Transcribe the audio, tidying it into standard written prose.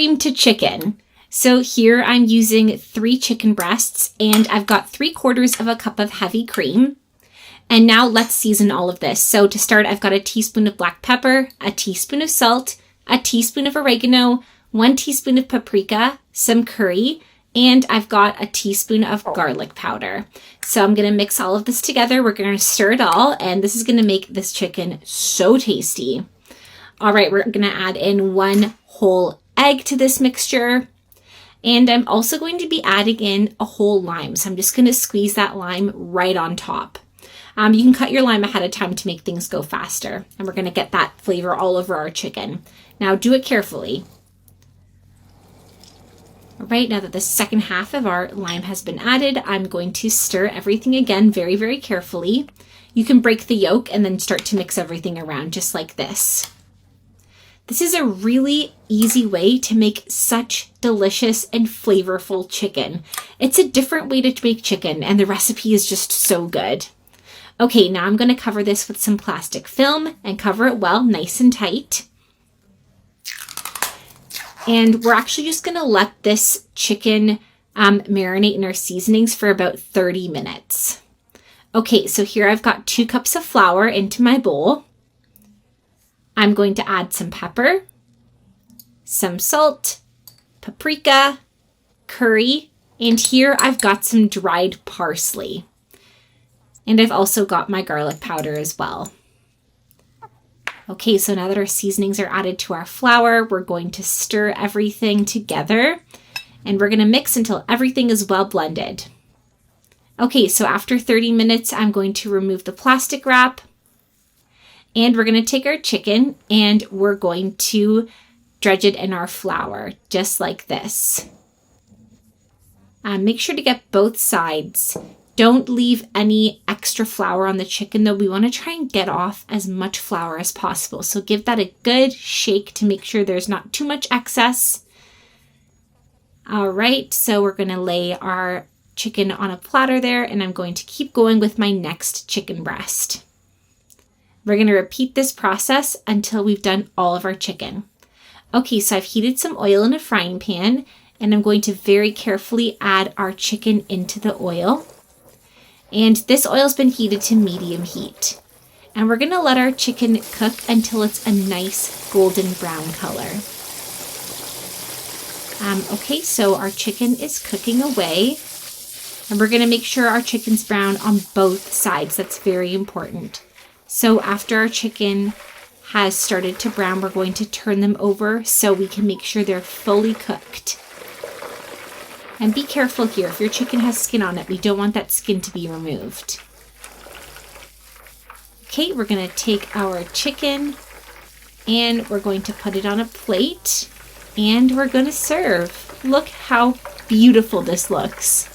Cream to chicken. So here I'm using 3 chicken breasts and I've got 3/4 of a cup of heavy cream. And now let's season all of this. So to start, I've got a teaspoon of black pepper, a teaspoon of salt, a teaspoon of oregano, 1 teaspoon of paprika, some curry, and I've got a teaspoon of garlic powder. So I'm gonna mix all of this together. We're gonna stir it all, and this is gonna make this chicken so tasty. All right, we're gonna add in 1 whole egg to this mixture. And I'm also going to be adding in a whole lime. So I'm just gonna squeeze that lime right on top. You can cut your lime ahead of time to make things go faster. And we're gonna get that flavor all over our chicken. Now do it carefully. All right, now that the second half of our lime has been added, I'm going to stir everything again very, very carefully. You can break the yolk and then start to mix everything around just like this. This is a really easy way to make such delicious and flavorful chicken. It's a different way to make chicken and the recipe is just so good. Okay, now I'm going to cover this with some plastic film and cover it well, nice and tight. And we're actually just going to let this chicken marinate in our seasonings for about 30 minutes. Okay, so here I've got 2 cups of flour into my bowl. I'm going to add some pepper, some salt, paprika, curry, and here I've got some dried parsley. And I've also got my garlic powder as well. Okay, so now that our seasonings are added to our flour, we're going to stir everything together and we're going to mix until everything is well blended. Okay, so after 30 minutes, I'm going to remove the plastic wrap and we're going to take our chicken and we're going to dredge it in our flour, just like this. Make sure to get both sides. Don't leave any extra flour on the chicken though. We want to try and get off as much flour as possible. So give that a good shake to make sure there's not too much excess. All right, so we're going to lay our chicken on a platter there and I'm going to keep going with my next chicken breast. We're going to repeat this process until we've done all of our chicken. Okay, so I've heated some oil in a frying pan and I'm going to very carefully add our chicken into the oil. And this oil's been heated to medium heat. And we're going to let our chicken cook until it's a nice golden brown color. Okay, so our chicken is cooking away. And we're going to make sure our chicken's brown on both sides. That's very important. So after our chicken has started to brown, we're going to turn them over so we can make sure they're fully cooked. And be careful here, if your chicken has skin on it, we don't want that skin to be removed. Okay, we're going to take our chicken and we're going to put it on a plate and we're going to serve. Look how beautiful this looks.